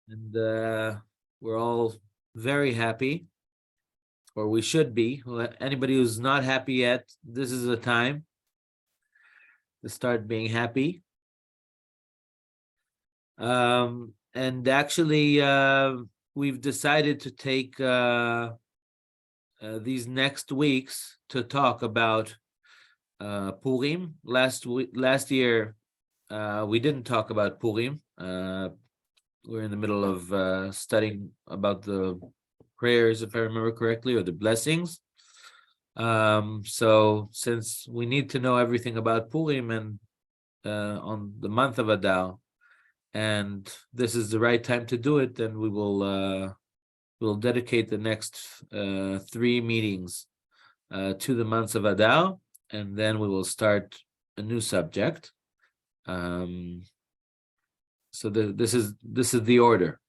and we're all very happy, or we should be. Anybody who's not happy yet, this is the time to start being happy. And actually, we've decided to take these next weeks to talk about Purim. Last year, we didn't talk about Purim. We're in the middle of studying about the prayers, if I remember correctly, or the blessings. So since we need to know everything about Purim and on the month of Adar, and this is the right time to do it, then we'll dedicate the next 3 meetings to the months of Adar, and then we will start a new subject. So this is the order.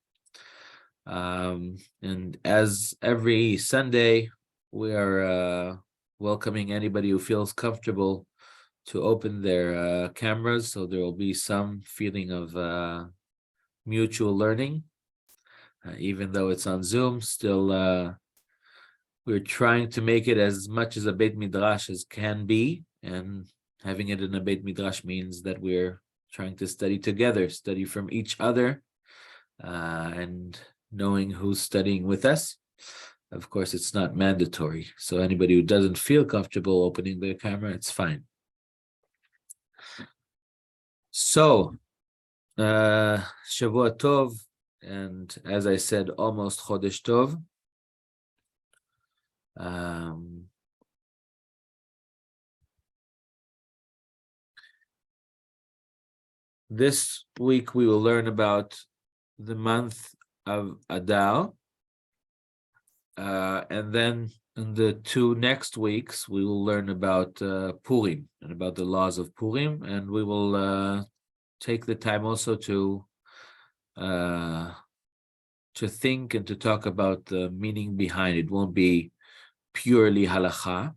And as every Sunday, we are welcoming anybody who feels comfortable to open their cameras, so there will be some feeling of mutual learning. Even though it's on Zoom, still we're trying to make it as much as a Beit Midrash as can be, and having it in a Beit Midrash means that we're trying to study together, study from each other, and knowing who's studying with us. Of course, it's not mandatory, so anybody who doesn't feel comfortable opening their camera, it's fine. So, Shavua Tov, and as I said, almost Chodesh Tov. This week we will learn about the month of Adar, and then in the 2 next weeks we will learn about Purim and about the laws of Purim, and we will take the time also to think and to talk about the meaning behind it. It won't be purely halacha.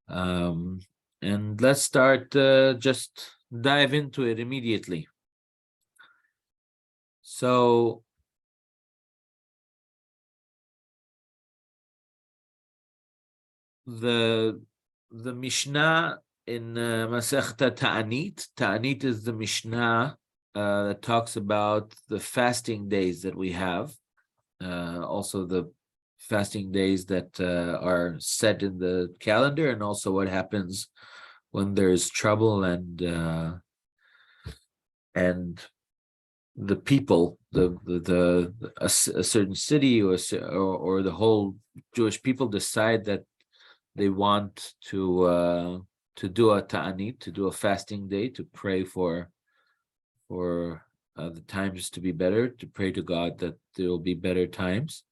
And let's start, just dive into it immediately. So the Mishnah in Masechta Ta'anit. Ta'anit is the Mishnah that talks about the fasting days that we have, also the fasting days that are set in the calendar, and also what happens when there's trouble and the people, a certain city or the whole Jewish people decide that they want to do a ta'anit, to do a fasting day, to pray for the times to be better, to pray to God that there will be better times.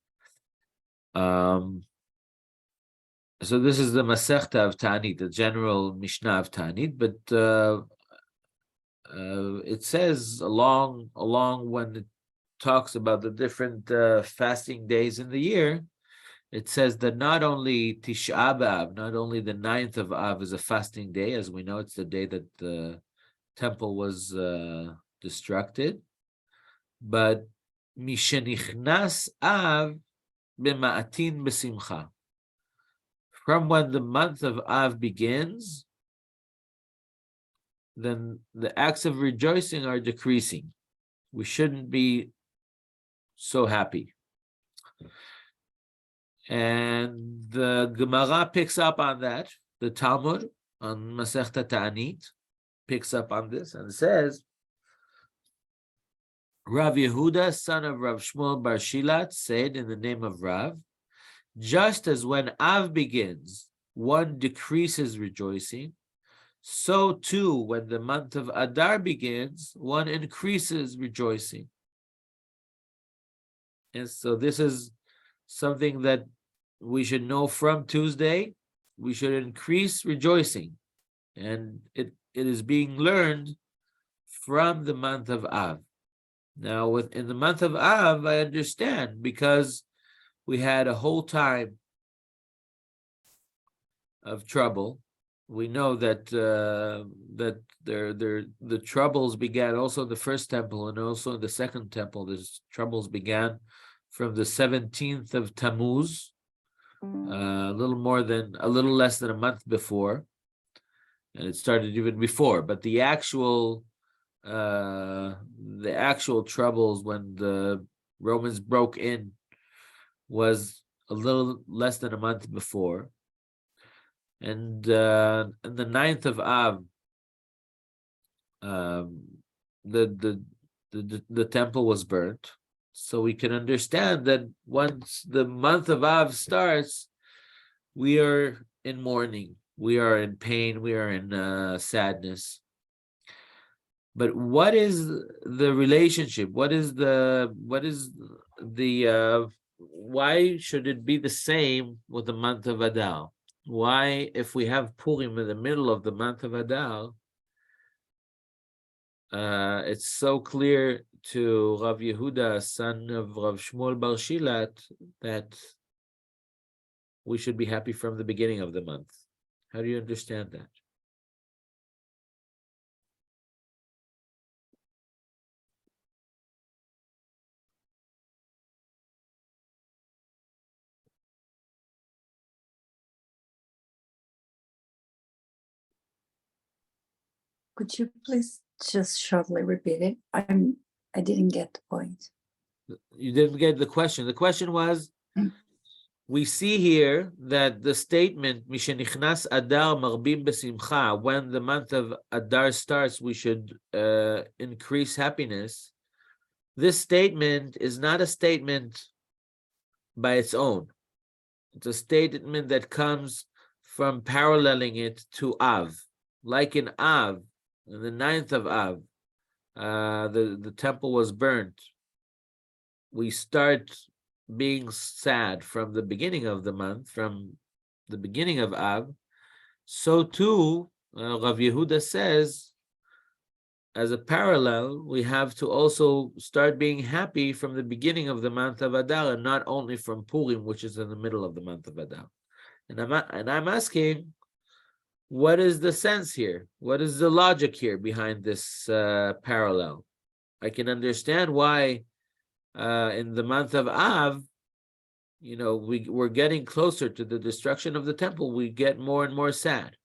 So this is the Masechta of Ta'anit, the general Mishnah of Ta'anit, but it says along when it talks about the different fasting days in the year, it says that not only Tisha B'Av, not only the 9th of Av is a fasting day, as we know it's the day that the temple was destructed, but Mishenichnas Av b'ma'atin b'simcha. From when the month of Av begins, then the acts of rejoicing are decreasing. We shouldn't be so happy. And the Gemara picks up on that. The Talmud on Masechta Ta'anit picks up on this and says, Rav Yehuda, son of Rav Shmuel Bar Shilat, said in the name of Rav, just as when Av begins, one decreases rejoicing, so too when the month of Adar begins, one increases rejoicing. And so this is something that we should know from Tuesday. We should increase rejoicing, and it is being learned from the month of Av. Now, in the month of Av, I understand, because we had a whole time of trouble, we know that the troubles began also in the first temple and also in the second temple. The troubles began from the 17th of Tammuz, a little less than a month before, and it started even before. But the actual troubles when the Romans broke in was a little less than a month before. And the 9th of Av, the temple was burnt. So we can understand that once the month of Av starts, we are in mourning, we are in pain, we are in sadness. But what is the relationship? What is the why should it be the same with the month of Adar? Why, if we have Purim in the middle of the month of Adar, it's so clear to Rav Yehuda, son of Rav Shmuel Bar Shilat, that we should be happy from the beginning of the month. How do you understand that? Could you please just shortly repeat it? I didn't get the point. You didn't get the question. The question was, we see here that the statement, Mishenichnas Adar marbim besimcha, when the month of Adar starts, we should increase happiness. This statement is not a statement by its own. It's a statement that comes from paralleling it to Av. Like in Av, in the 9th of Av, the temple was burnt. We start being sad from the beginning of the month, from the beginning of Av. So too, Rav Yehuda says, as a parallel, we have to also start being happy from the beginning of the month of Adar, and not only from Purim, which is in the middle of the month of Adar. And I'm asking, what is the sense here? What is the logic here behind this parallel? I can understand why in the month of Av, we're getting closer to the destruction of the temple. We get more and more sad.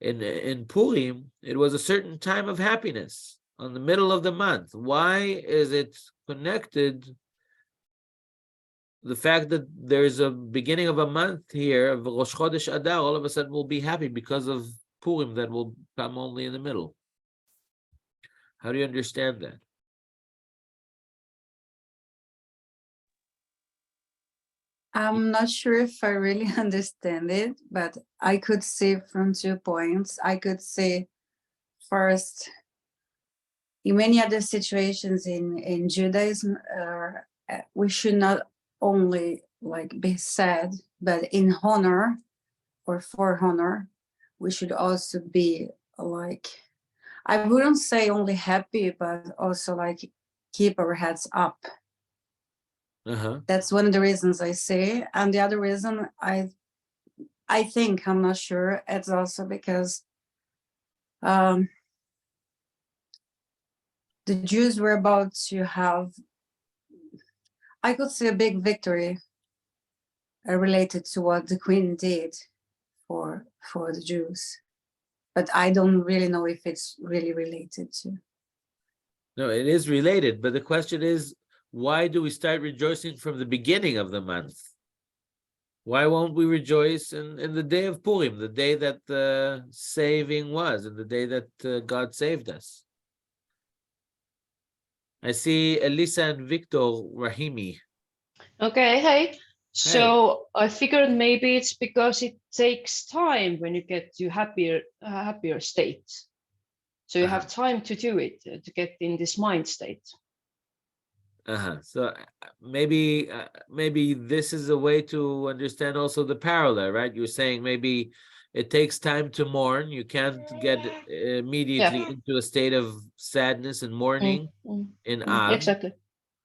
In Purim, it was a certain time of happiness on the middle of the month. Why is it connected? The fact that there's a beginning of a month here of Rosh Chodesh Adar, all of a sudden we'll be happy because of Purim that will come only in the middle. How do you understand that? I'm not sure if I really understand it, but I could see from 2 points. I could see first, in many other situations in Judaism, we should not only be sad, but in honor or for honor, we should also be I wouldn't say only happy, but also keep our heads up. That's one of the reasons I say. And the other reason I think, I'm not sure, it's also because the Jews were about to have, I could say, a big victory related to what the Queen did for the Jews. But I don't really know if it's really related to. No, it is related, but the question is, why do we start rejoicing from the beginning of the month? Why won't we rejoice in the day of Purim, the day that the saving was, and the day that God saved us? I see Elisa and Victor Rahimi. Okay, hey. So I figured maybe it's because it takes time when you get to happier state. So you have time to do it, to get in this mind state. So maybe this is a way to understand also the parallel, right? You're saying maybe it takes time to mourn. You can't get immediately into a state of sadness and mourning in Av. Exactly.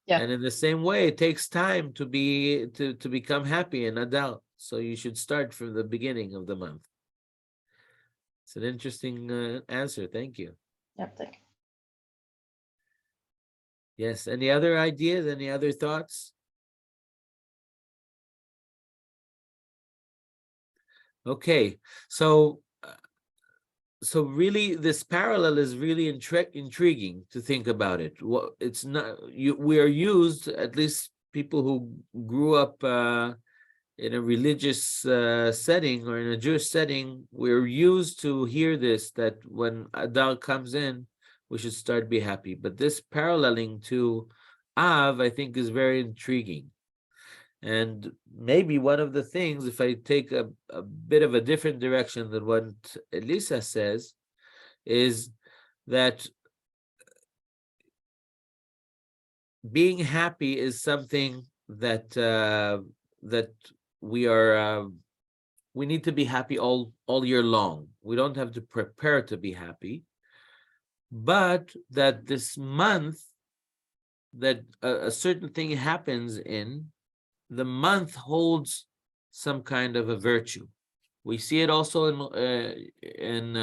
Yeah. And in the same way, it takes time to become happy in Adar. So you should start from the beginning of the month. It's an interesting answer. Thank you. Yep, thank you. Yes. Any other ideas? Any other thoughts? Okay. So really, this parallel is really intriguing to think about it. It's not we are used, at least people who grew up in a religious setting or in a Jewish setting, we're used to hear this, that when Adar comes in, we should start be happy. But this paralleling to Av, I think, is very intriguing. And maybe one of the things, if I take a bit of a different direction than what Elisa says, is that being happy is something that that we need to be happy all year long. We don't have to prepare to be happy, but that this month that a certain thing happens in, the month holds some kind of a virtue. We see it also in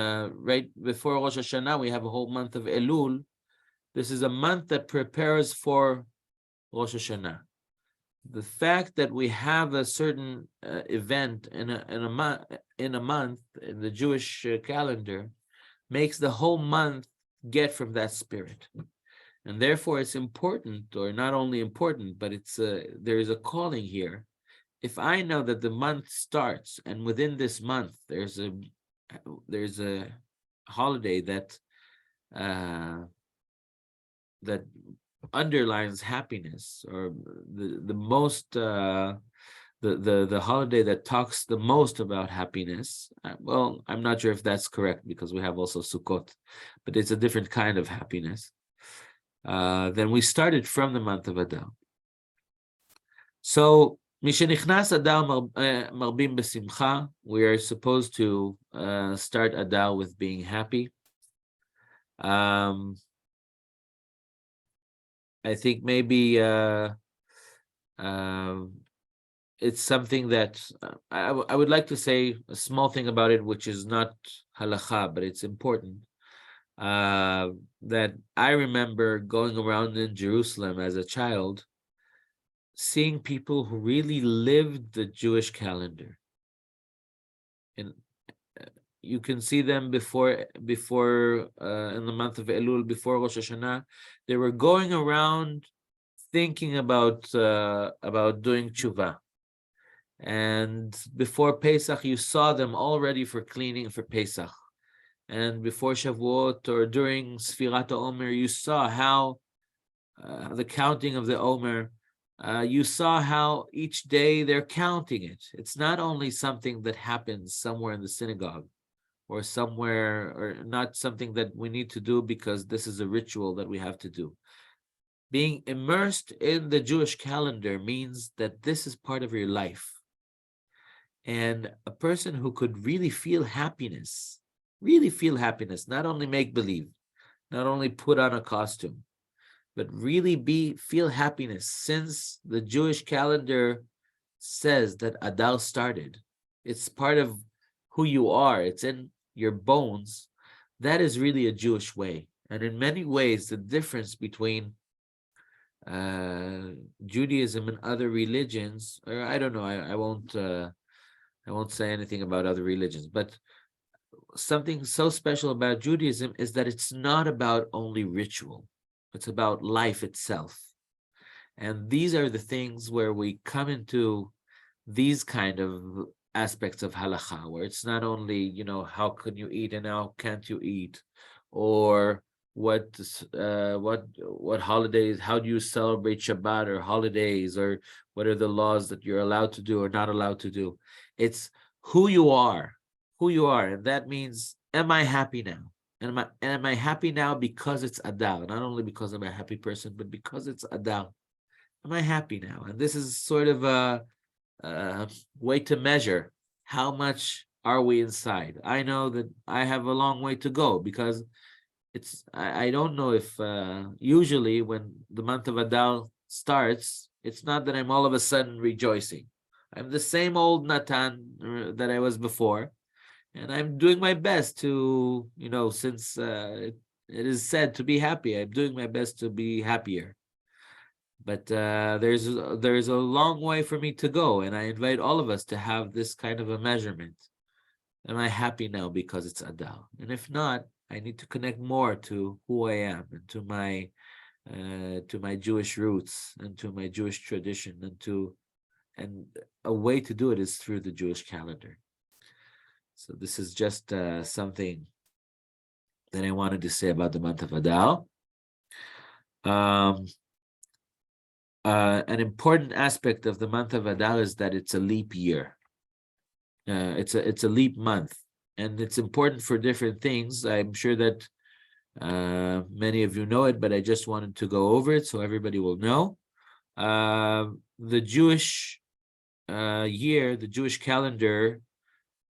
right before Rosh Hashanah, we have a whole month of Elul. This is a month that prepares for Rosh Hashanah. The fact that we have a certain event in a month in the Jewish calendar makes the whole month get from that spirit. And therefore, it's important, or not only important, but it's there is a calling here. If I know that the month starts, and within this month there's a holiday that that underlines happiness, or the most the holiday that talks the most about happiness. Well, I'm not sure if that's correct, because we have also Sukkot, but it's a different kind of happiness. Then we started from the month of Adar. So, Mishenichnas Adar marbim besimcha. We are supposed to start Adar with being happy. I think maybe it's something that I would like to say a small thing about it, which is not halacha, but it's important. That I remember going around in Jerusalem as a child, seeing people who really lived the Jewish calendar. And you can see them before in the month of Elul, before Rosh Hashanah, they were going around thinking about doing tshuva. And before Pesach, you saw them all ready for cleaning for Pesach. And before Shavuot or during Sfirat HaOmer, you saw how the counting of the Omer, you saw how each day they're counting it. It's not only something that happens somewhere in the synagogue or somewhere, or not something that we need to do because this is a ritual that we have to do. Being immersed in the Jewish calendar means that this is part of your life. And a person who could really feel happiness, not only make believe, not only put on a costume, but really feel happiness, since the Jewish calendar says that Adar started. It's part of who you are. It's in your bones. That is really a Jewish way. And in many ways, the difference between Judaism and other religions, or I don't know, I won't say anything about other religions, but something so special about Judaism is that it's not about only ritual. It's about life itself. And these are the things where we come into these kind of aspects of halakha, where it's not only, how can you eat and how can't you eat, or what holidays, how do you celebrate Shabbat or holidays, or what are the laws that you're allowed to do or not allowed to do. It's who you are. And that means, am I happy now? And am I happy now because it's Adar? Not only because I'm a happy person, but because it's Adar. Am I happy now? And this is sort of a way to measure how much are we inside. I know that I have a long way to go, because I don't know if usually when the month of Adar starts, it's not that I'm all of a sudden rejoicing. I'm the same old Natan that I was before. And I'm doing my best to, since it is said to be happy, I'm doing my best to be happier. But there's a long way for me to go, and I invite all of us to have this kind of a measurement. Am I happy now because it's Adar? And if not, I need to connect more to who I am and to my Jewish roots and to my Jewish tradition, and a way to do it is through the Jewish calendar. So this is just something that I wanted to say about the month of Adar. An important aspect of the month of Adar is that it's a leap year. It's a leap month, and it's important for different things. I'm sure that many of you know it, but I just wanted to go over it so everybody will know. The Jewish year, the Jewish calendar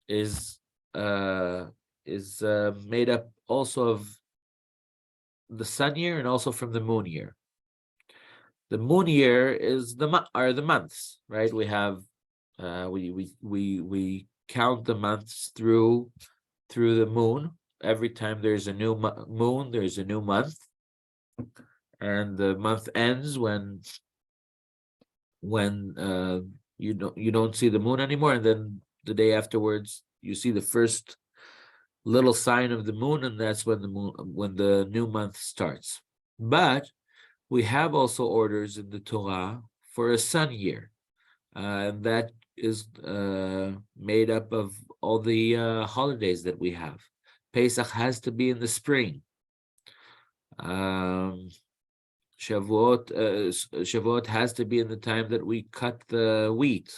is made up also of the sun year and also from the moon year. The moon year is are the months, right? We have we count the months through the moon. Every time there's a new moon, there's a new month, and the month ends when you don't see the moon anymore, and then the day afterwards you see the first little sign of the moon, and that's when the new month starts. But we have also orders in the Torah for a sun year, and that is made up of all the holidays that we have. Pesach has to be in the spring. Shavuot has to be in the time that we cut the wheat.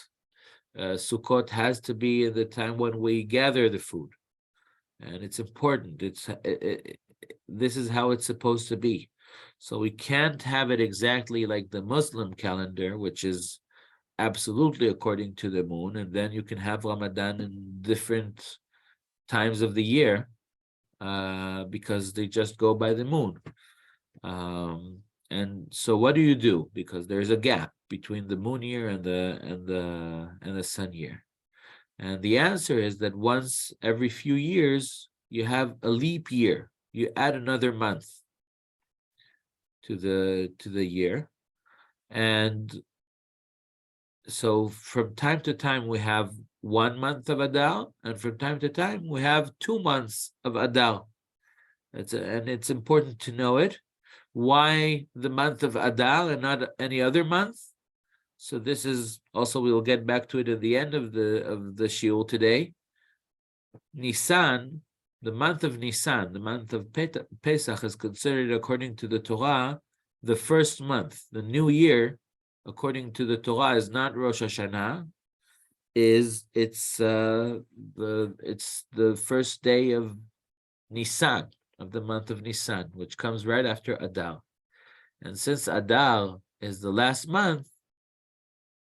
Sukkot has to be in the time when we gather the food, and it's important. This is how it's supposed to be. So we can't have it exactly like the Muslim calendar, which is absolutely according to the moon, and then you can have Ramadan in different times of the year because they just go by the moon. And so what do you do? Because there's a gap between the moon year and the sun year. And the answer is that once every few years you have a leap year. You add another month to the year. And so from time to time we have 1 month of Adar, and from time to time we have 2 months of Adar. And it's important to know it. Why the month of Adar and not any other month? So this is also, we will get back to it at the end of the shiur today. Nisan, the month of Nisan, the month of Pesach, is considered, according to the Torah, the first month. The new year, according to the Torah, is not Rosh Hashanah. It's the first day of Nisan, of the month of Nisan, which comes right after Adar. And since Adar is the last month,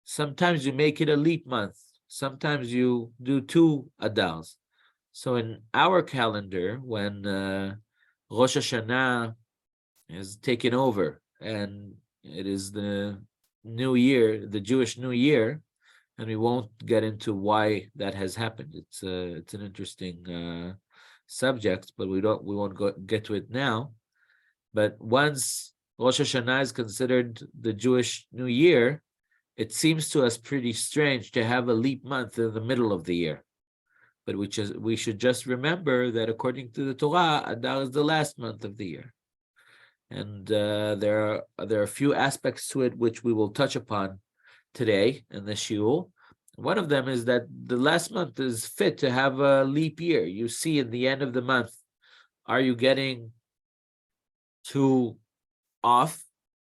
sometimes you make it a leap month. Sometimes you do 2 Adars. So in our calendar, when Rosh Hashanah is taken over and it is the new year, the Jewish New Year, and we won't get into why that has happened. It's an interesting subject, but we won't get to it now. But once Rosh Hashanah is considered the Jewish New Year, it seems to us pretty strange to have a leap month in the middle of the year. But we should just remember that according to the Torah, Adar is the last month of the year. And there are a few aspects to it which we will touch upon today in the shiur. One of them is that the last month is fit to have a leap year. You see in the end of the month, are you getting too off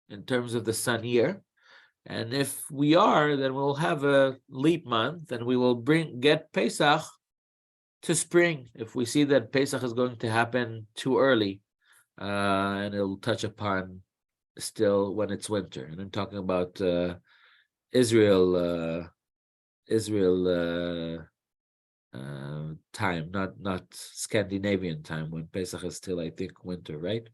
in terms of the sun year? And if we are, then we'll have a leap month and we will get Pesach to spring if we see that Pesach is going to happen too early, and it'll touch upon still when it's winter. And I'm talking about Israel time, not Scandinavian time, when Pesach is still, I think, winter, right?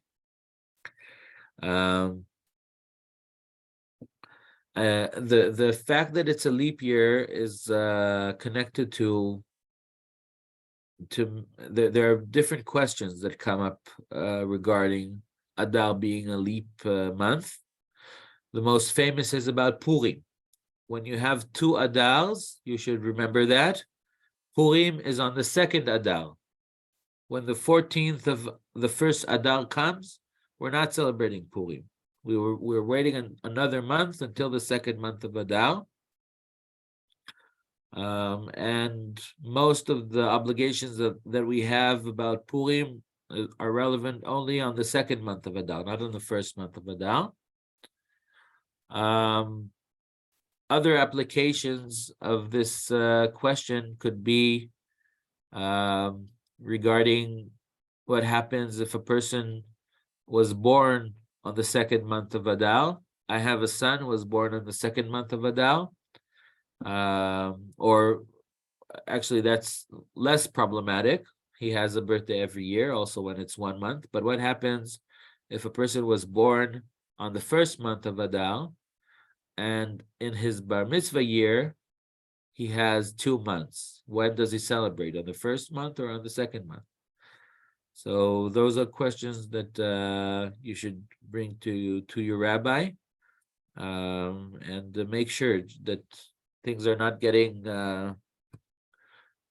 The fact that it's a leap year is connected to there are different questions that come up regarding Adar being a leap month. The most famous is about Purim. When you have two Adars, you should remember that Purim is on the second Adar. When the 14th of the first Adar comes, we're not celebrating Purim. We're waiting another month until the second month of Adar. And most of the obligations that we have about Purim are relevant only on the second month of Adar, not on the first month of Adar. Other applications of this question could be regarding what happens if a person was born on the second month of Adar. I have a son who was born on the second month of Adar. Or actually that's less problematic. He has a birthday every year, also when it's 1 month. But what happens if a person was born on the first month of Adar and in his bar mitzvah year, he has 2 months? When does he celebrate? On the first month or on the second month? So those are questions that you should bring to your rabbi, and make sure that things are not getting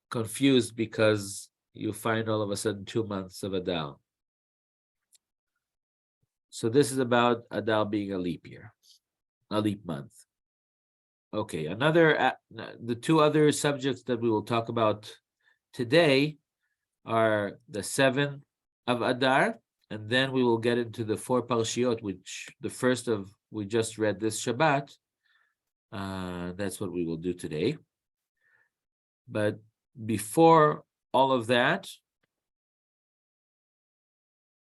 confused because you find all of a sudden 2 months of Adar. So this is about Adar being a leap year, a leap month. Okay, the two other subjects that we will talk about today are the 7th of Adar, and then we will get into the 4 Parshiot, which the first of we just read this Shabbat. That's what we will do today. But before all of that,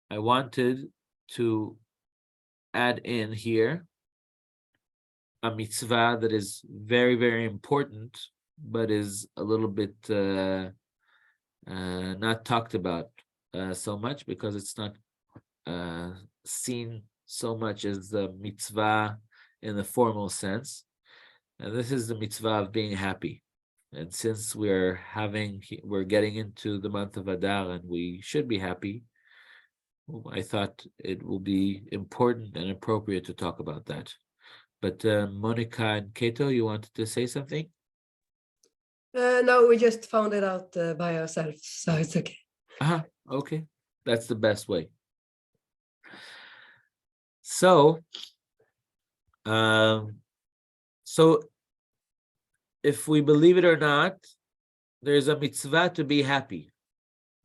I wanted to add in here a mitzvah that is very, very important, but is a little bit not talked about so much because it's not seen so much as the mitzvah in the formal sense. And this is the mitzvah of being happy. And since we're getting into the month of Adar and we should be happy, I thought it will be important and appropriate to talk about that. But Monica and Keto, you wanted to say something? No, we just found it out by ourselves, so it's okay. Okay, that's the best way. So, if we believe it or not, there's a mitzvah to be happy.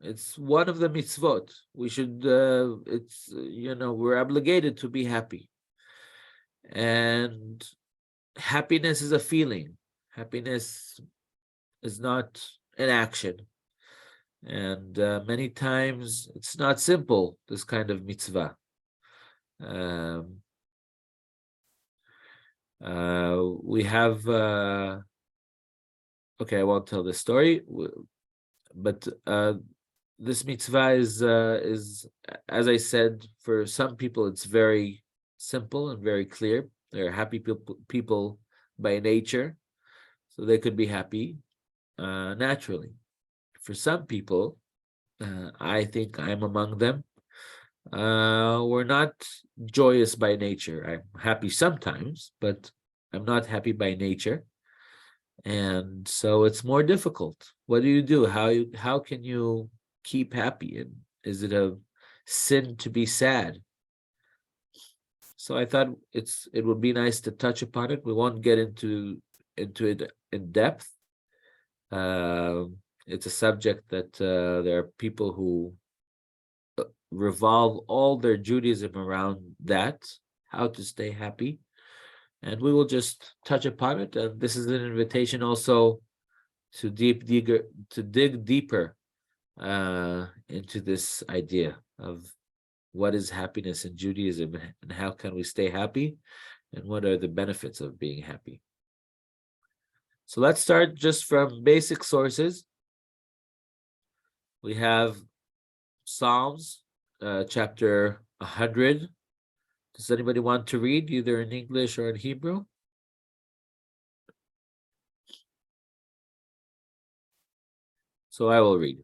It's one of the mitzvot. We should, we're obligated to be happy. And happiness is a feeling. Happiness is not an action. And many times it's not simple, this kind of mitzvah. We have, okay, I won't tell the story, but this mitzvah is, as I said, for some people it's very simple and very clear. They're happy people by nature, so they could be happy naturally. For some people, I think I'm among them, we're not joyous by nature. I'm happy sometimes, but I'm not happy by nature. And so it's more difficult. What do? How can you keep happy? And is it a sin to be sad? So I thought it would be nice to touch upon it. We won't get into it in depth. It's a subject that there are people who revolve all their Judaism around that, how to stay happy. And we will just touch upon it. And this is an invitation also to dig deeper into this idea of what is happiness in Judaism and how can we stay happy and what are the benefits of being happy. So let's start just from basic sources. We have Psalms, chapter 100. Does anybody want to read either in English or in Hebrew? So I will read.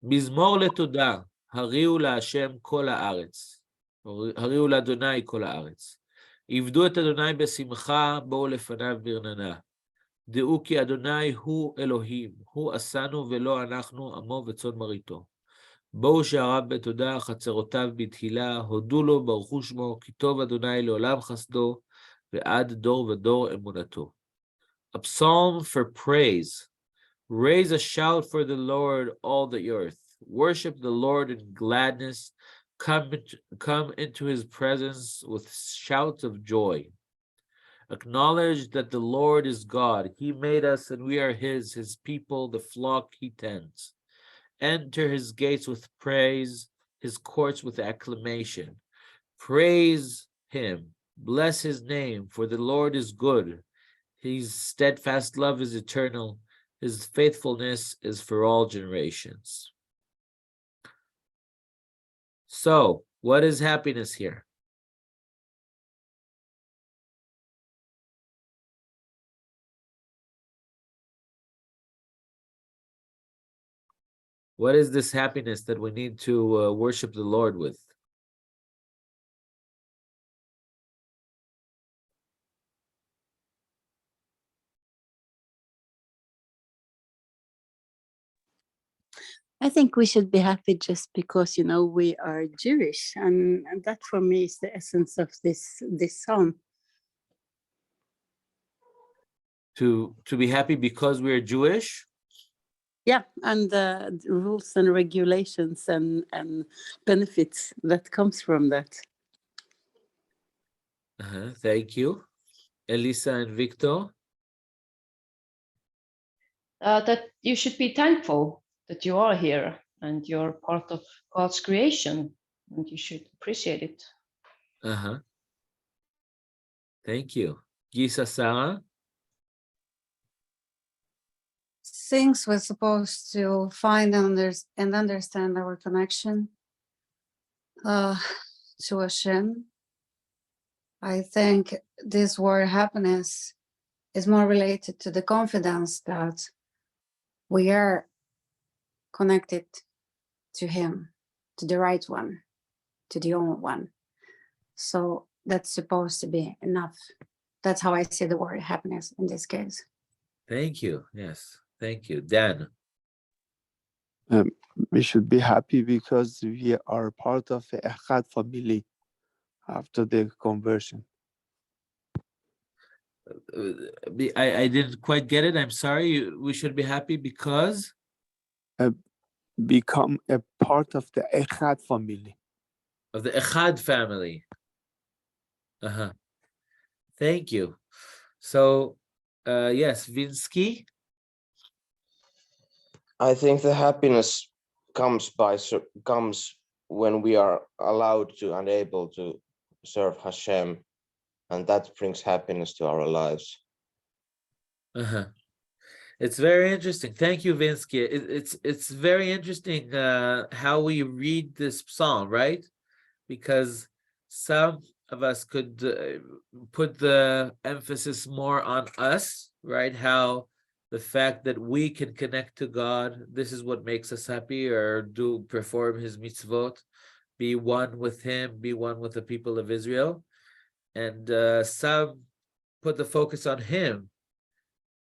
מזמור לתודה, הריעו להשם כל הארץ. הריעו לאדוני כל הארץ. עבדו את אדוני בשמחה, בואו לפניו ברננה. דעו כי אדוני הוא אלוהים, הוא עשנו ולא אנחנו, עמו וצאן מרעיתו. בואו שעריו בתודה, חצרותיו בתהילה, הודו לו, ברכו שמו, כי טוב אדוני לעולם חסדו, ועד דור ודור אמונתו. A psalm for praise. Raise a shout for the Lord, all the earth. Worship the Lord in gladness. Come into his presence with shouts of joy. Acknowledge that the Lord is God. He made us and we are his people, the flock he tends. Enter his gates with praise, his courts with acclamation. Praise him. Bless his name, for the Lord is good. His steadfast love is eternal. His faithfulness is for all generations. So, what is happiness here? What is this happiness that we need to worship the Lord with? I think we should be happy just because, you know, we are Jewish, and that for me is the essence of this psalm. To be happy because we are Jewish? Yeah, and the rules and regulations and benefits that comes from that. Thank you. Elisa and Victor? That you should be thankful that you are here and you're part of God's creation, and you should appreciate it. Thank you. Gisa, Sarah? Since we're supposed to find and understand our connection to Hashem, I think this word happiness is more related to the confidence that we are connected to him, to the right one, to the only one. So that's supposed to be enough. That's how I see the word happiness in this case. Thank you. Yes. Thank you. Dan? We should be happy because we are part of the Echad family after the conversion. I didn't quite get it. I'm sorry. We should be happy because? Become a part of the Echad family. Of the Echad family. Thank you. So, yes, Vinsky? I think the happiness comes when we are allowed to and able to serve Hashem, and that brings happiness to our lives. It's very interesting. Thank you, Vinsky. It's very interesting how we read this psalm, right? Because some of us could put the emphasis more on us, right? How the fact that we can connect to God, this is what makes us happy, or perform his mitzvot, be one with him, be one with the people of Israel. And some put the focus on him,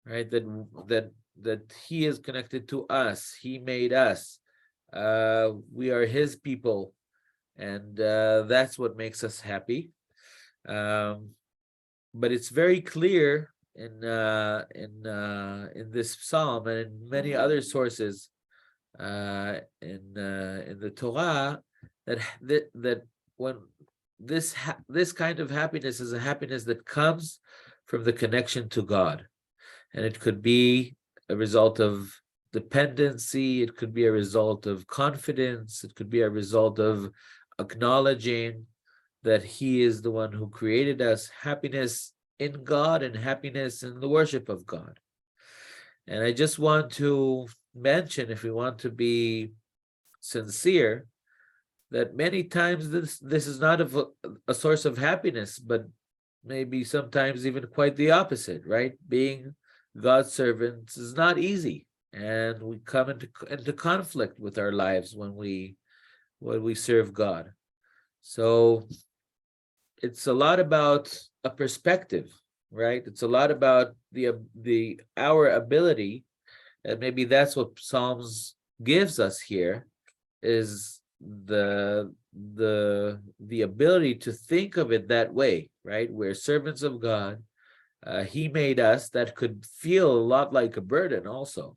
right? That he is connected to us. He made us. We are his people, and that's what makes us happy. But it's very clear in this psalm and in many other sources in the Torah that when this kind of happiness is a happiness that comes from the connection to God, and it could be a result of dependency, it could be a result of confidence, it could be a result of acknowledging that he is the one who created us, happiness in God and happiness in the worship of God. And I just want to mention, if we want to be sincere, that many times this is not a source of happiness, but maybe sometimes even quite the opposite, right? Being God's servants is not easy, and we come into conflict with our lives when we serve God. So it's a lot about a perspective, right? It's a lot about our ability, and maybe that's what Psalms gives us here, is the ability to think of it that way, right? We're servants of God. He made us. That could feel a lot like a burden also,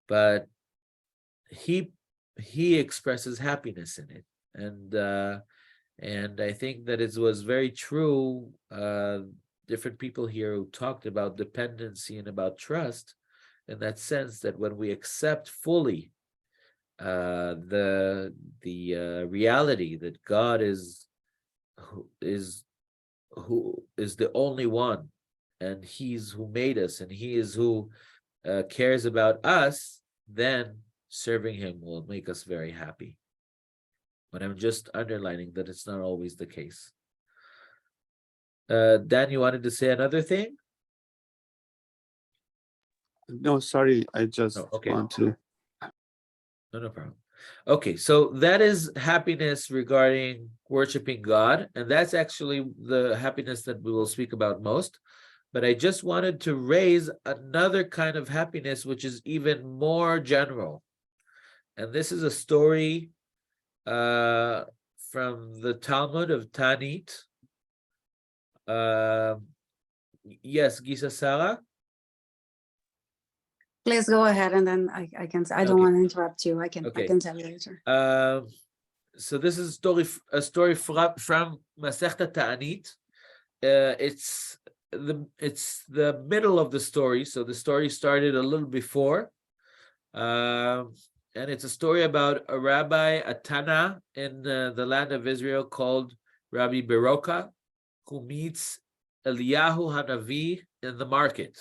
but he expresses happiness in it. And I think that it was very true. Different people here who talked about dependency and about trust, in that sense that when we accept fully the reality that God is the only one, and He's who made us, and He is who cares about us, then serving Him will make us very happy. But I'm just underlining that it's not always the case. Dan, you wanted to say another thing? No, sorry, I just want to. No problem. Okay, so that is happiness regarding worshiping God, and that's actually the happiness that we will speak about most. But I just wanted to raise another kind of happiness, which is even more general. And this is a story from the Talmud of Tanit. Yes, Gisa Sarah? Please go ahead, and then I can. I don't want to interrupt you. I can tell you later. So this is a story from Masechta Ta'anit. It's the middle of the story. So the story started a little before. And it's a story about a rabbi, a Tana, in the land of Israel called Rabbi Beroka, who meets Eliyahu Hanavi in the market,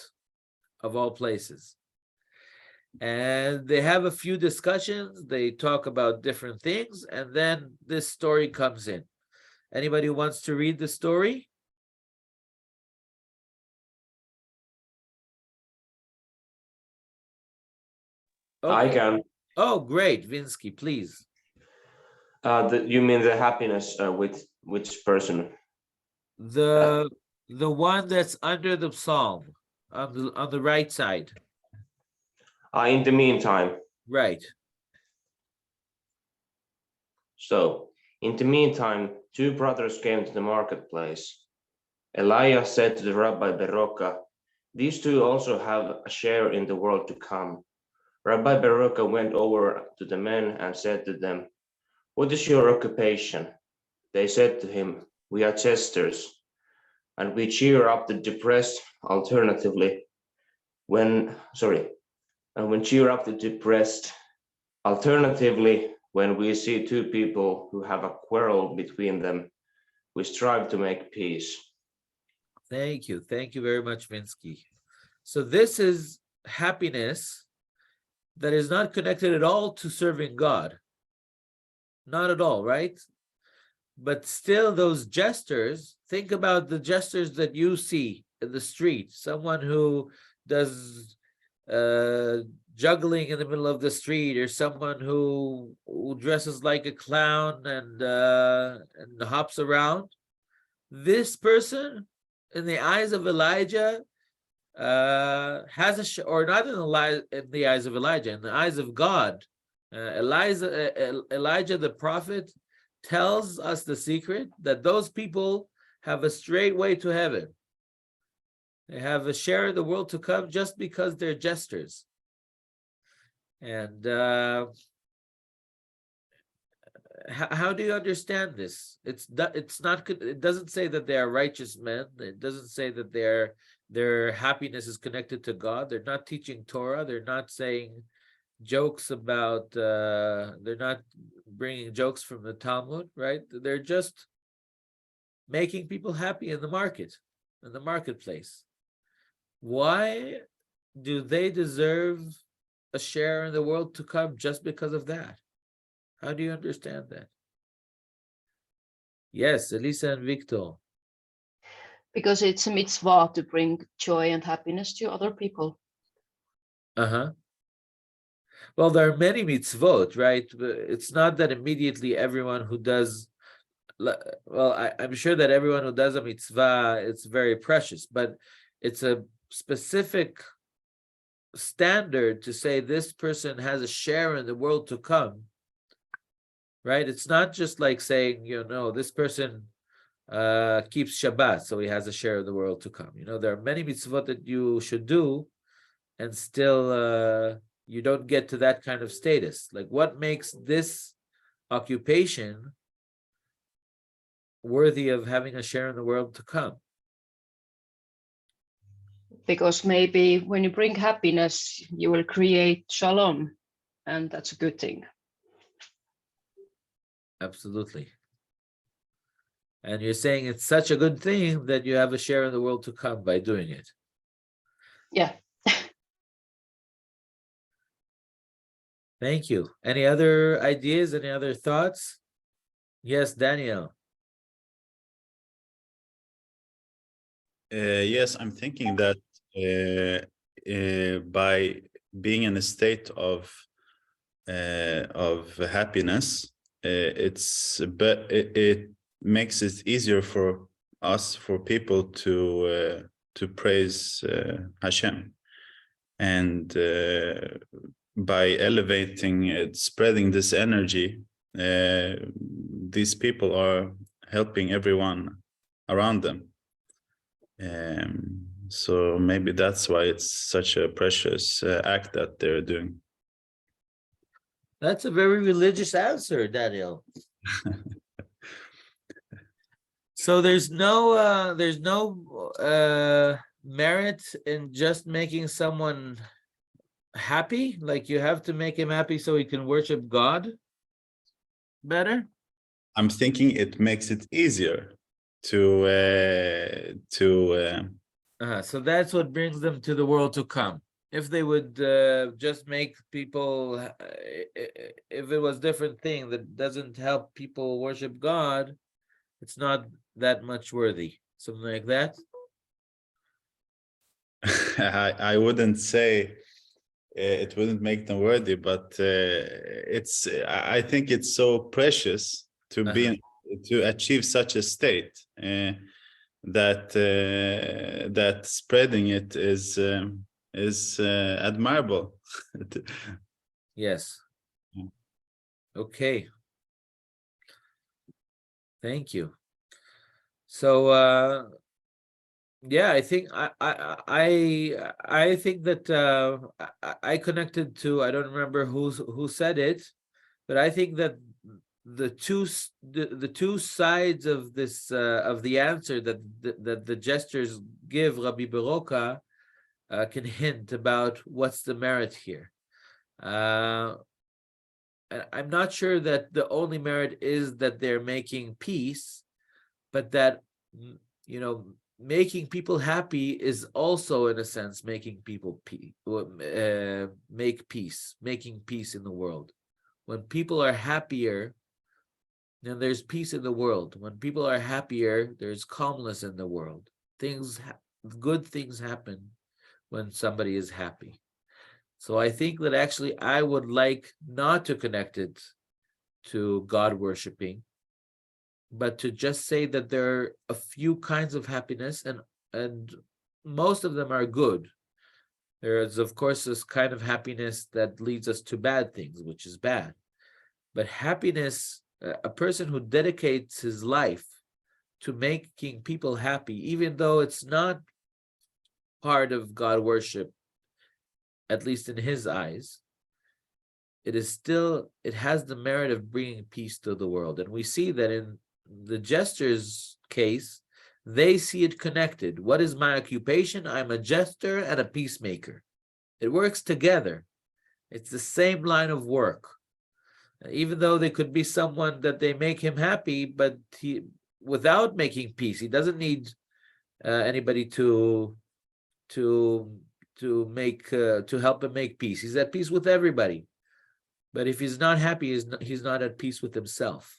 of all places. And they have a few discussions. They talk about different things, and then this story comes in. Anybody who wants to read the story? Okay. I can. Oh, great, Vinsky, please. You mean the happiness with which person? The one that's under the psalm, on the right side. In the meantime. Right. So, in the meantime, two brothers came to the marketplace. Elijah said to the Rabbi Beroka, "These two also have a share in the world to come." Rabbi Beroka went over to the men and said to them, "What is your occupation?" They said to him, "We are jesters, and we cheer up the depressed alternatively when we see two people who have a quarrel between them, we strive to make peace." Thank you very much, Vinsky. So this is happiness that is not connected at all to serving God. Not at all, right? But still, those jesters, think about the jesters that you see in the street. Someone who does juggling in the middle of the street, or someone who dresses like a clown and hops around. This person, in the eyes of Elijah, has or not in the eyes of Elijah, in the eyes of God. Elijah the prophet tells us the secret that those people have a straight way to heaven. They have a share of the world to come just because they're jesters. And how do you understand this? It doesn't say that they are righteous men. It doesn't say that their happiness is connected to God. They're not teaching Torah. They're not saying jokes about, they're not bringing jokes from the Talmud, right? They're just making people happy in the marketplace. Why do they deserve a share in the world to come just because of that? How do you understand that? Yes, Elisa and Victor. Because it's a mitzvah to bring joy and happiness to other people. Uh-huh. Well, there are many mitzvot, right? But it's not that immediately everyone who does, well, I'm sure that everyone who does a mitzvah, it's very precious, but it's a specific standard to say this person has a share in the world to come, right? It's not just like saying, this person keeps Shabbat, so he has a share of the world to come. There are many mitzvot that you should do, and still you don't get to that kind of status. Like, what makes this occupation worthy of having a share in the world to come? Because maybe when you bring happiness, you will create shalom, and that's a good thing. Absolutely. And you're saying it's such a good thing that you have a share in the world to come by doing it. Yeah. Thank you. Any other ideas? Any other thoughts? Yes, Daniel. Yes, I'm thinking that by being in a state of happiness, it makes it easier for us, for people to praise Hashem, and by elevating it, spreading this energy, these people are helping everyone around them. So maybe that's why it's such a precious act that they're doing. That's a very religious answer, Daniel. So there's no merit in just making someone happy. Like, you have to make him happy so he can worship God better. I'm thinking it makes it easier to So that's what brings them to the world to come. If they would just make people, if it was different thing that doesn't help people worship God, it's not that much worthy. Something like that. I wouldn't say it wouldn't make them worthy, but I think it's so precious to to achieve such a state that spreading it is admirable. Yes. Okay. Thank you. So yeah, I think I think that I connected to, I don't remember who said it, but I think that the two sides of this of the answer that the gestures give Rabbi Beroka can hint about what's the merit here. And I'm not sure that the only merit is that they're making peace, but that, making people happy is also, in a sense, making people make peace, making peace in the world. When people are happier, then there's peace in the world. When people are happier, there's calmness in the world. Good things happen when somebody is happy. So I think that actually I would like not to connect it to God worshiping, but to just say that there are a few kinds of happiness, and most of them are good. There is, of course, this kind of happiness that leads us to bad things, which is bad. But happiness, a person who dedicates his life to making people happy, even though it's not part of God worship, at least in his eyes, it has the merit of bringing peace to the world. And we see that in the jester's case, they see it connected. What is my occupation? I'm a jester and a peacemaker. It works together. It's the same line of work. Even though there could be someone that they make him happy, but without making peace, he doesn't need anybody to help him make peace. He's at peace with everybody. But if he's not happy, he's not at peace with himself.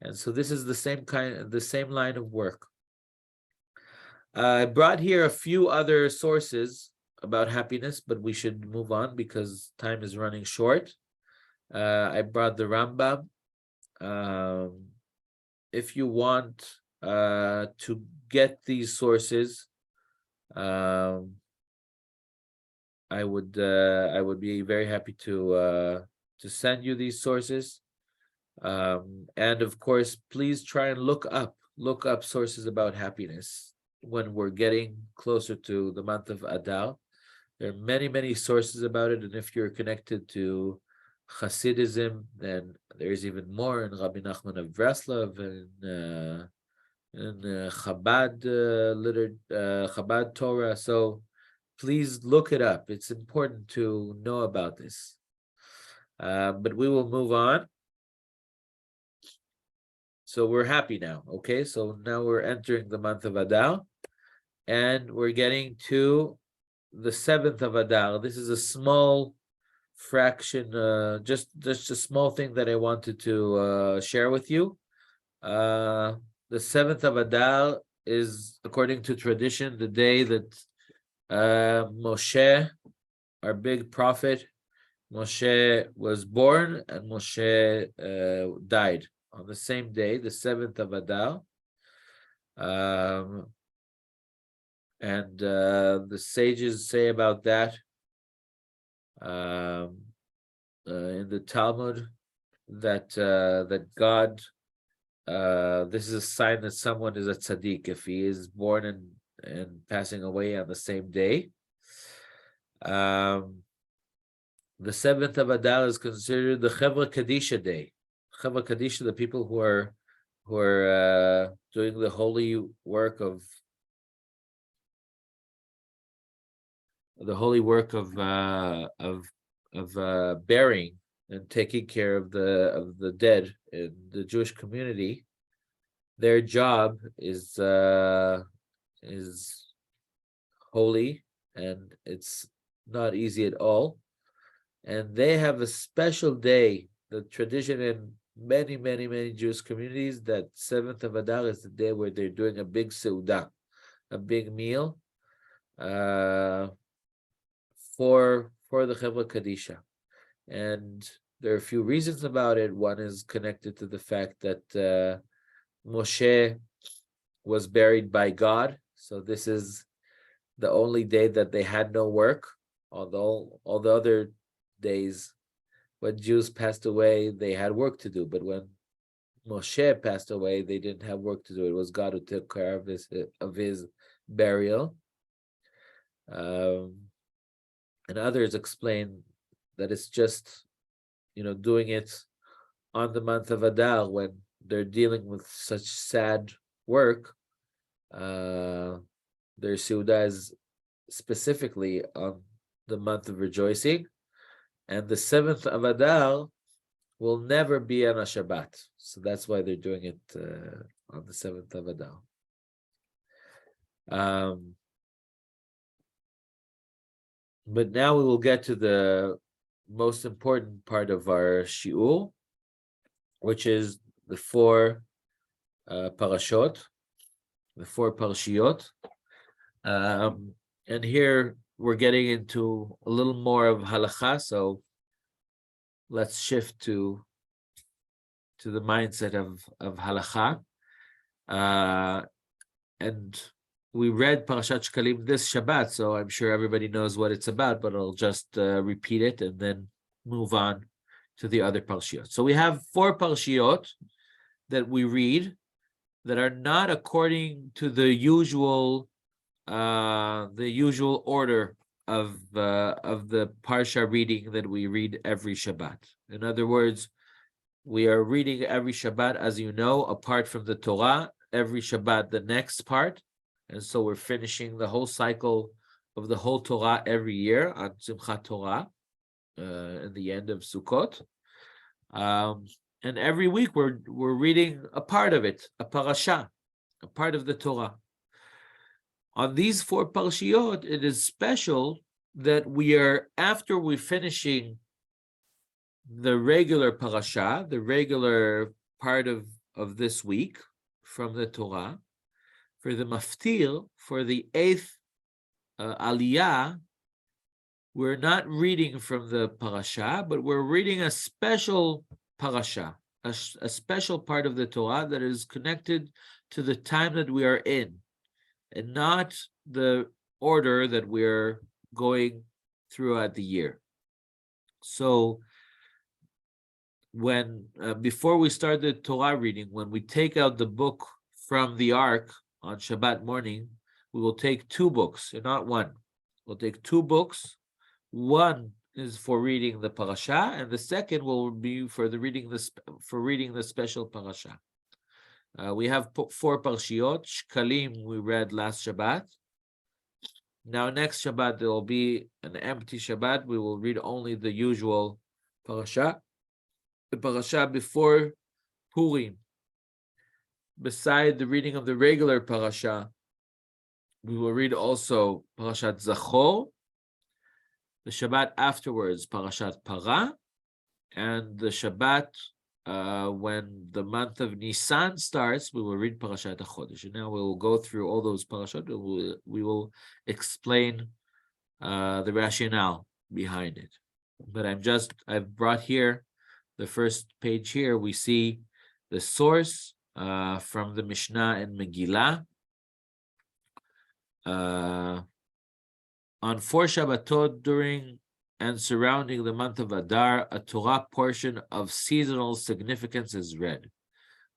And so this is the same line of work. I brought here a few other sources about happiness, but we should move on because time is running short. I brought the Rambam. If you want to get these sources, I would be very happy to send you these sources. And of course, please try and look up sources about happiness when we're getting closer to the month of Adar. There are many sources about it, and if you're connected to Hasidism, then there's even more in Rabbi Nachman of Breslov and Chabad Chabad Torah. So please look it up. It's important to know about this. But we will move on. So we're happy now. Okay, so now we're entering the month of Adar, and we're getting to the 7th of Adar. This is a small fraction, just a small thing that I wanted to share with you. The 7th of Adar is, according to tradition, the day that Moshe, our big prophet, Moshe was born and Moshe died on the same day, the 7th of Adar. And the sages say about that in the Talmud that God, this is a sign that someone is a tzaddik if he is born and passing away on the same day. The 7th of Adar is considered the Chevra Kadisha day. Chevra Kadisha, the people who are doing the holy work of burying and taking care of the dead in the Jewish community. Their job is holy, and it's not easy at all. And they have a special day. The tradition in many Jewish communities, that 7th of Adar is the day where they're doing a big seudah, a big meal for the Chevra Kadisha. And there are a few reasons about it. One is connected to the fact that Moshe was buried by God. So this is the only day that they had no work. Although all the other days when Jews passed away, they had work to do. But when Moshe passed away, they didn't have work to do. It was God who took care of his burial. And others explain that it's just, doing it on the month of Adar when they're dealing with such sad work. Their Seudah is specifically on the month of rejoicing, and the 7th of Adar will never be on a Shabbat. So that's why they're doing it on the 7th of Adar. But now we will get to the most important part of our shiur, which is the 4 Parashot, the 4 Parshiot. And here we're getting into a little more of halakha, so let's shift to the mindset of halakha. And we read Parashat Shkalim this Shabbat, so I'm sure everybody knows what it's about, but I'll just repeat it and then move on to the other Parshiot. So we have 4 Parshiot that we read that are not according to the usual order of the Parsha reading that we read every Shabbat. In other words, we are reading every Shabbat, as you know, apart from the Torah, every Shabbat the next part. And so we're finishing the whole cycle of the whole Torah every year on Simchat Torah, in the end of Sukkot. And every week we're reading a part of it, a parasha, a part of the Torah. On these 4 Parshiot, it is special that we are, after we're finishing the regular parasha, the regular part of this week from the Torah, for the maftir, for the 8th aliyah, we're not reading from the parasha, but we're reading a special parasha, a special part of the Torah that is connected to the time that we are in, and not the order that we're going throughout the year. So when before we start the Torah reading, when we take out the book from the ark on Shabbat morning, we will take two books and not one. We'll take two books. One is for reading the parasha, and the second will be for reading the special parasha. We have 4 Parshiot. Shkalim we read last Shabbat. Now next Shabbat there will be an empty Shabbat. We will read only the usual parasha, the parasha before Purim. Beside the reading of the regular parasha, we will read also Parashat Zachor. The Shabbat afterwards, Parashat Para, and the Shabbat when the month of Nisan starts, we will read Parashat HaChodesh. And now we will go through all those parashot. We will explain the rationale behind it. But I've brought here the first page here. We see the source from the Mishnah and Megillah. On 4 Shabbatot during and surrounding the month of Adar, a Torah portion of seasonal significance is read.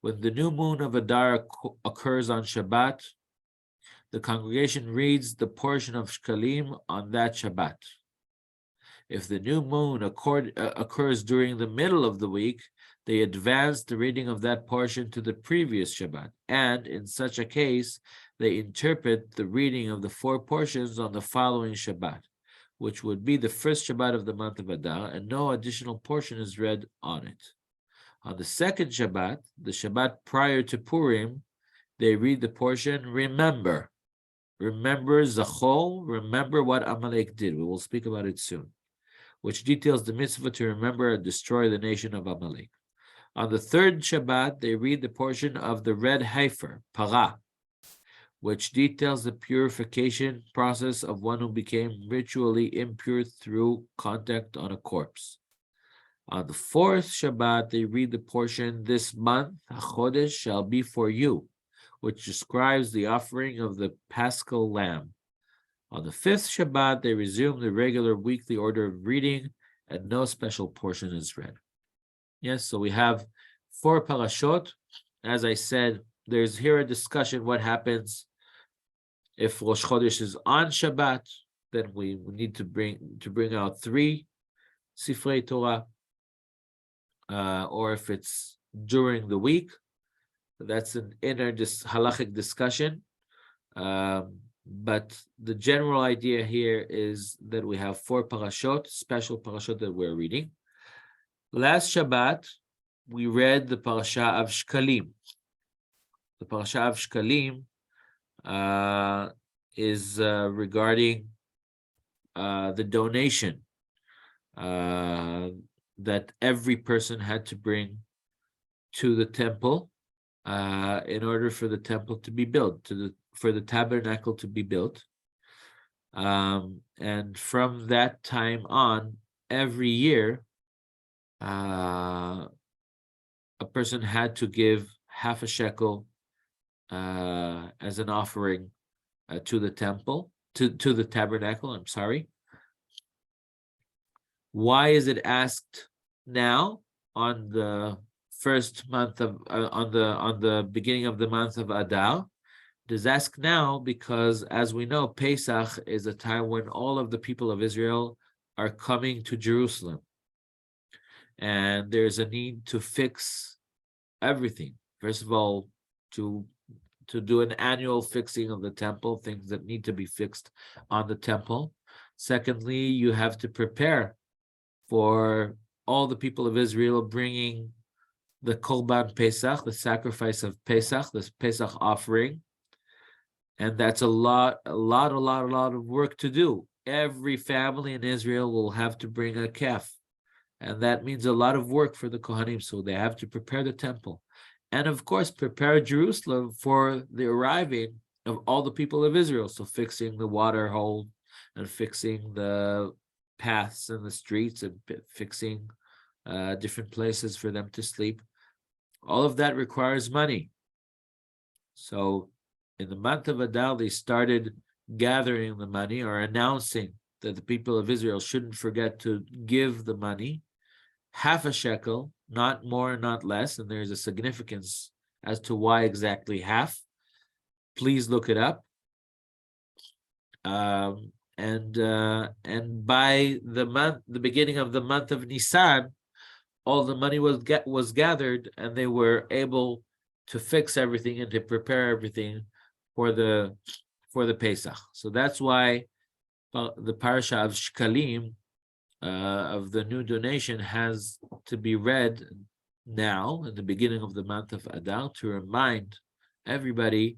When the new moon of Adar occurs on Shabbat, the congregation reads the portion of Shkalim on that Shabbat. If the new moon occurs during the middle of the week, they advance the reading of that portion to the previous Shabbat, and in such a case, they interpret the reading of the 4 portions on the following Shabbat, which would be the first Shabbat of the month of Adar, and no additional portion is read on it. On the second Shabbat, the Shabbat prior to Purim, they read the portion, remember Zachor, remember what Amalek did. We will speak about it soon, which details the mitzvah to remember and destroy the nation of Amalek. On the third Shabbat, they read the portion of the red heifer, Para, which details the purification process of one who became ritually impure through contact on a corpse. On the fourth Shabbat, they read the portion, this month, HaChodesh shall be for you, which describes the offering of the Paschal lamb. On the fifth Shabbat, they resume the regular weekly order of reading, and no special portion is read. Yes, so we have 4 parashot. As I said, there's here a discussion what happens if Rosh Chodesh is on Shabbat. Then we need to bring out 3 Sifrei Torah, or if it's during the week. That's an inner halachic discussion. But the general idea here is that we have 4 parashot, special parashot that we're reading. Last Shabbat, we read the parasha of Shkalim. The parasha of Shkalim is regarding the donation that every person had to bring to the temple in order for the temple to be built, for the tabernacle to be built. And from that time on, every year, a person had to give half a shekel as an offering to the temple, to the tabernacle. I'm sorry. Why is it asked now on the first month of on the beginning of the month of Adar? It is asked now because, as we know, Pesach is a time when all of the people of Israel are coming to Jerusalem, and there's a need to fix everything. First of all, to do an annual fixing of the temple, things that need to be fixed on the temple. Secondly, you have to prepare for all the people of Israel bringing the Korban Pesach, the sacrifice of Pesach, this Pesach offering. And that's a lot of work to do. Every family in Israel will have to bring a calf. And that means a lot of work for the Kohanim. So they have to prepare the temple. And of course, prepare Jerusalem for the arriving of all the people of Israel. So fixing the water hole and fixing the paths in the streets and fixing different places for them to sleep. All of that requires money. So in the month of Adar, they started gathering the money or announcing that the people of Israel shouldn't forget to give the money, half a shekel, not more, not less. And there's a significance as to why exactly half. Please look it up. And by the beginning of the month of Nisan, all the money was gathered, and they were able to fix everything and to prepare everything for the Pesach. So that's why the parasha of Shkalim, of the new donation, has to be read now in the beginning of the month of Adar to remind everybody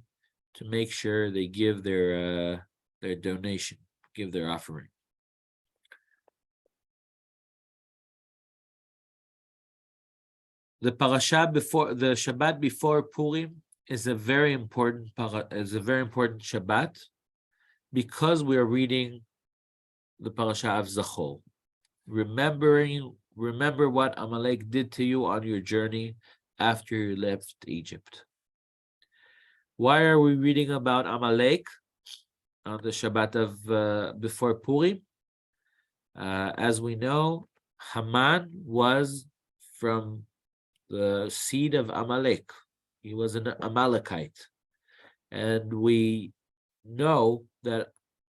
to make sure they give their donation, give their offering. The parasha before the Shabbat before Purim is a very important Shabbat, because we are reading the parasha of Zachor. Remember what Amalek did to you on your journey after you left Egypt. Why are we reading about Amalek on the Shabbat of before Purim? As we know, Haman was from the seed of Amalek. He was an Amalekite. And we know that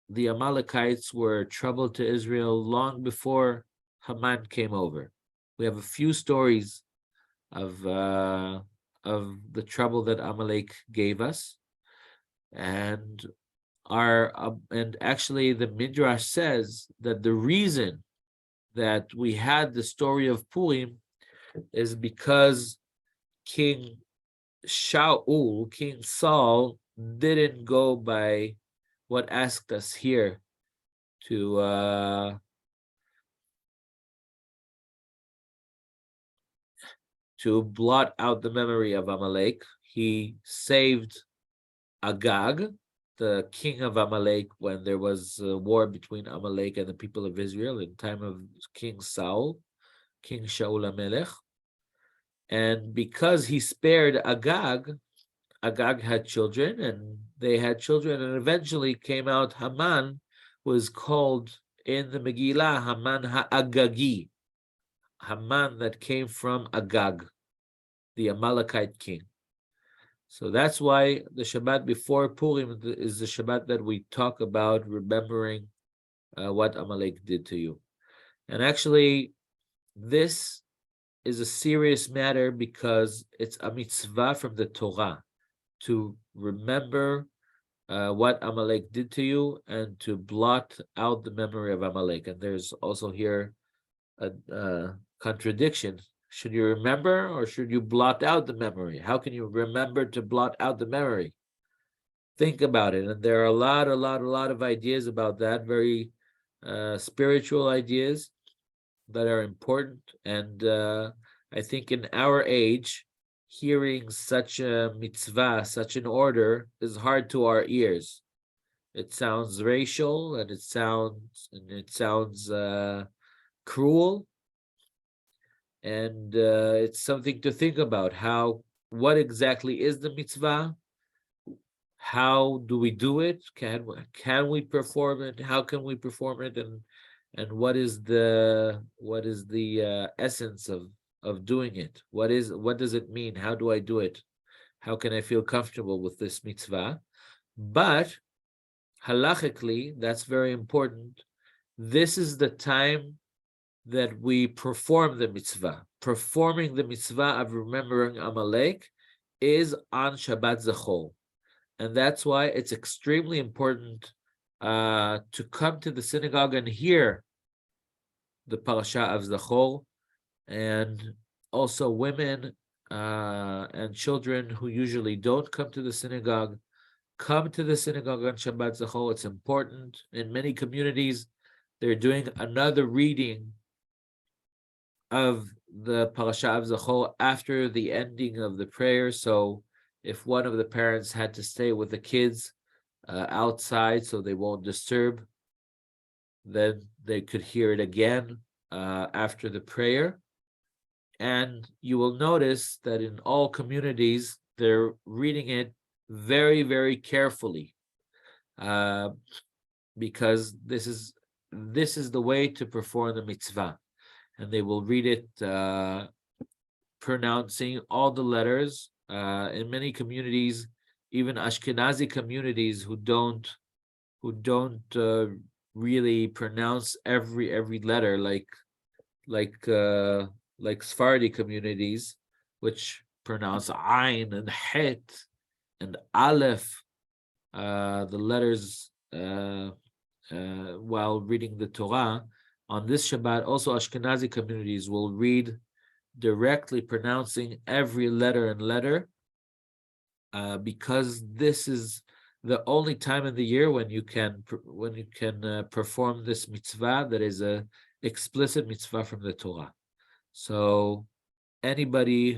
the Amalekites were trouble to Israel long before Haman came over. We have a few stories of the trouble that Amalek gave us, and actually the Midrash says that the reason that we had the story of Purim is because King Saul didn't go by what asked us here to blot out the memory of Amalek. He saved Agag, the king of Amalek, when there was a war between Amalek and the people of Israel in time of King Shaul HaMelech. And because he spared Agag had children, and they had children, and eventually came out Haman was called in the Megillah Haman HaAgagi, Haman that came from Agag, the Amalekite king. So that's why the Shabbat before Purim is the Shabbat that we talk about remembering what Amalek did to you. And actually, this is a serious matter because it's a mitzvah from the Torah to remember what Amalek did to you and to blot out the memory of Amalek. And there's also here a contradiction. Should you remember or should you blot out the memory? How can you remember to blot out the memory? Think about it. And there are a lot of ideas about that, very spiritual ideas that are important. And I think in our age, hearing such a mitzvah, such an order, is hard to our ears. It sounds racial, and it sounds cruel, and it's something to think about. What exactly is the mitzvah? How do we do it? Can we perform it? How can we perform it? And what is the essence of doing it? What does it mean? How do I do it? How can I feel comfortable with this mitzvah? But halachically, that's very important. This is the time that we perform the mitzvah. Performing the mitzvah of remembering Amalek is on Shabbat Zachor. And that's why it's extremely important to come to the synagogue and hear the parasha of Zachor. And also women and children who usually don't come to the synagogue, come to the synagogue on Shabbat Zachor. It's important. In many communities, they're doing another reading of the parasha of Zachor after the ending of the prayer. So if one of the parents had to stay with the kids outside so they won't disturb then they could hear it again after the prayer. And you will notice that in all communities, they're reading it very, very carefully, because this is the way to perform the mitzvah. And they will read it pronouncing all the letters. In many communities, even Ashkenazi communities who don't really pronounce every letter like Sephardi communities, which pronounce Ain and Het and Aleph, the letters while reading the Torah. On this Shabbat, also Ashkenazi communities will read directly, pronouncing every letter and letter, because this is the only time of the year when you can perform this mitzvah that is a explicit mitzvah from the Torah. So anybody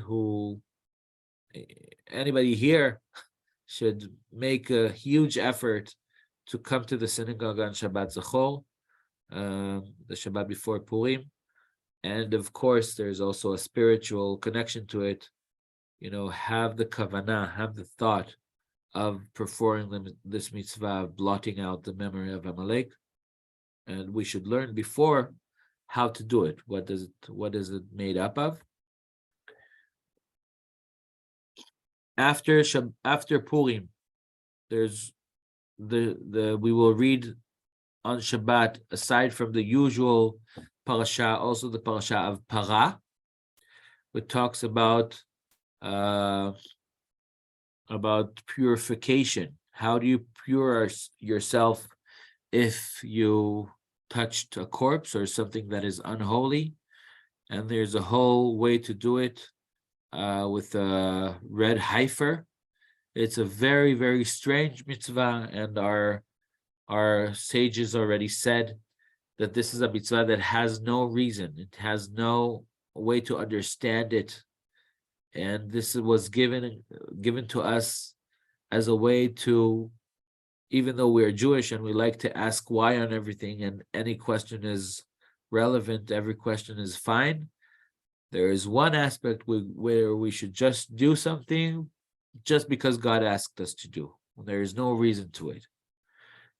here should make a huge effort to come to the synagogue on Shabbat Zachor, the Shabbat before Purim. And of course, there's also a spiritual connection to it. Have the kavanah, have the thought of performing this mitzvah, of blotting out the memory of Amalek. And we should learn before how to do it. What is it made up of? After Purim, there's we will read on Shabbat, aside from the usual parasha, also the parasha of Para, which talks about purification. How do you pure yourself if you touched a corpse or something that is unholy? And there's a whole way to do it with a red heifer. It's a very, very strange mitzvah, and our sages already said that this is a mitzvah that has no reason. It has no way to understand it. And this was given to us as a way to, even though we're Jewish and we like to ask why on everything, and any question is relevant, every question is fine, there is one aspect where we should just do something just because God asked us to do. There is no reason to it.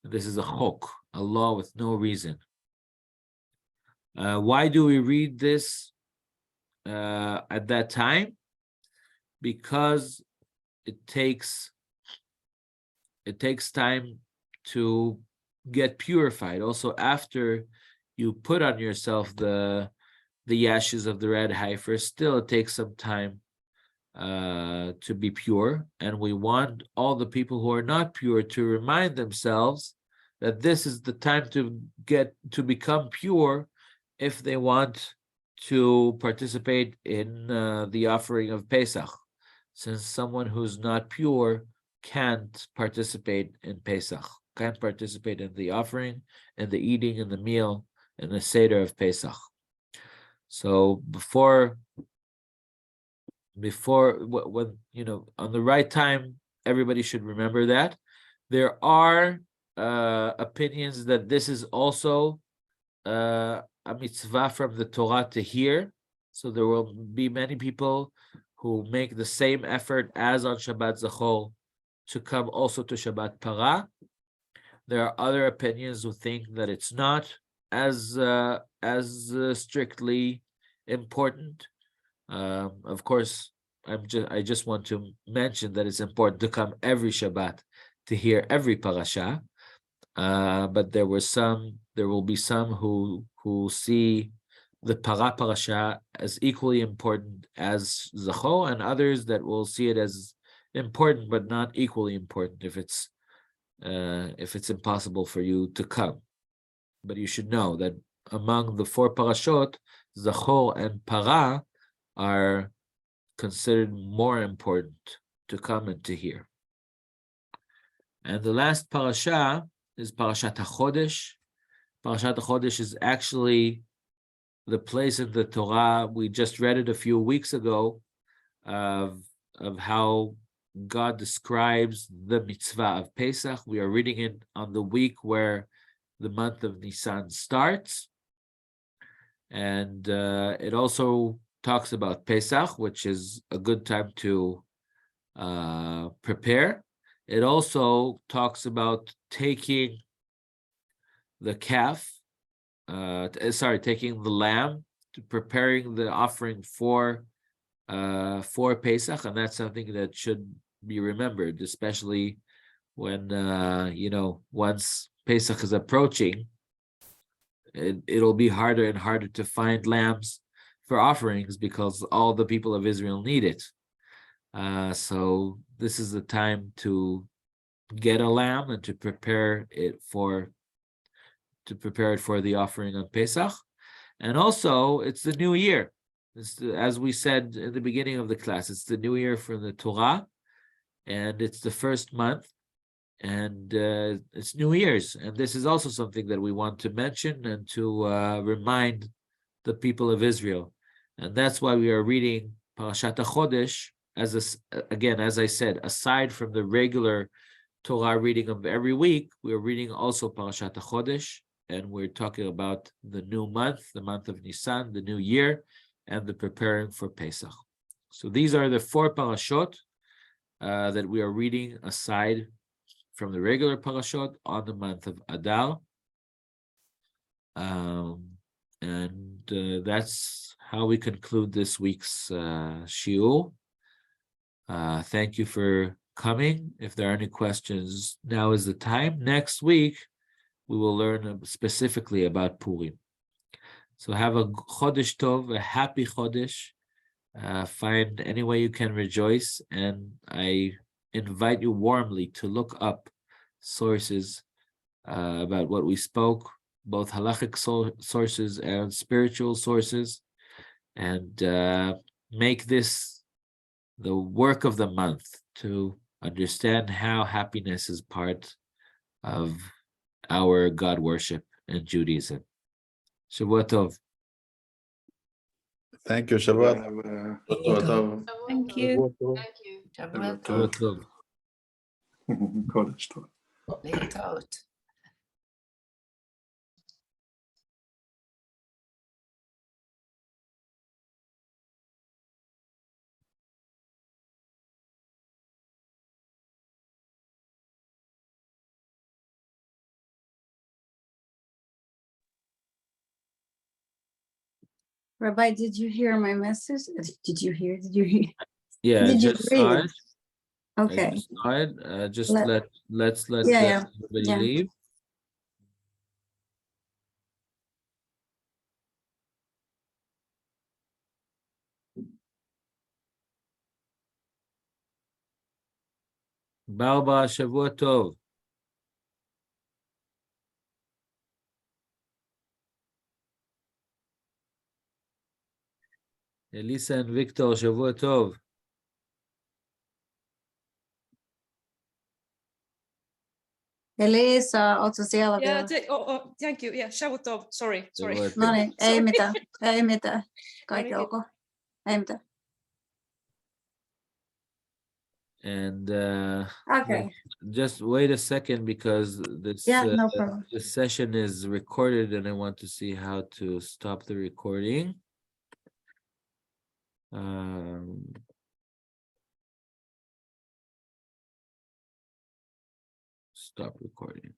This is a chok, a law with no reason. Why do we read this at that time? Because it takes time to get purified. Also, after you put on yourself the ashes of the red heifer, still it takes some time to be pure. And we want all the people who are not pure to remind themselves that this is the time to become pure if they want to participate in the offering of Pesach, since someone who's not pure can't participate in Pesach, can't participate in the offering and the eating and the meal and the Seder of Pesach. So before when on the right time, everybody should remember that. There are opinions that this is also a mitzvah from the Torah to hear. So there will be many people who make the same effort as on Shabbat Zachor to come also to Shabbat Para. There are other opinions who think that it's not as strictly important. Of course, I just want to mention that it's important to come every Shabbat to hear every parasha. But there will be some who see the parasha as equally important as Zachor, and others that will see it as important but not equally important if it's impossible for you to come. But you should know that among the 4 parashot, Zachor and Para are considered more important to come and to hear. And the last parasha is Parashat HaChodesh. Parashat HaChodesh is actually the place in the Torah, we just read it a few weeks ago, of how God describes the mitzvah of Pesach. We are reading it on the week where the month of Nisan starts. And it also talks about Pesach, which is a good time to prepare. It also talks about taking the calf, taking the lamb, to preparing the offering for Pesach, and that's something that should be remembered, especially when once Pesach is approaching, it'll be harder and harder to find lambs for offerings because all the people of Israel need it. So this is the time to get a lamb and to prepare it for the offering on Pesach. And also, it's the new year. As we said in the beginning of the class, it's the new year for the Torah, and it's the first month, and it's New Year's. And this is also something that we want to mention and to remind the people of Israel. And that's why we are reading Parashat HaChodesh, as I said, aside from the regular Torah reading of every week, we're reading also Parashat HaChodesh, and we're talking about the new month, the month of Nisan, the new year, and the preparing for Pesach. So these are the 4 parashot that we are reading aside from the regular parashot on the month of Adar. And that's how we conclude this week's shiur. Thank you for coming. If there are any questions, now is the time. Next week, we will learn specifically about Purim. So have a Chodesh Tov, a happy Chodesh. Find any way you can rejoice, and I invite you warmly to look up sources about what we spoke, both halachic sources and spiritual sources, and make this the work of the month to understand how happiness is part of our God worship in Judaism. Shavua Tov. Thank you, Shabbat. Thank you. Shavua Tov. קודש טוב. להתראות. Rabbi, did you hear my message? Did you hear? Yeah, Did you just saw read? it. Okay. I just saw it. Just Let- let's let Yeah, everybody yeah. leave. Balba, Shavua Tov. Elisa and Victor, Shavua Tov. Elisa, ootko siellä Yeah, vielä? thank you. Yeah, Shavua Tov. Sorry. Shavua Tov. No niin, ei Sorry. mitään. Ei mitään. Kaikki No ok. Ei mitään. And Okay. just wait a second because this Yeah, no problem. this session is recorded and I want to see how to stop the recording. Stop recording.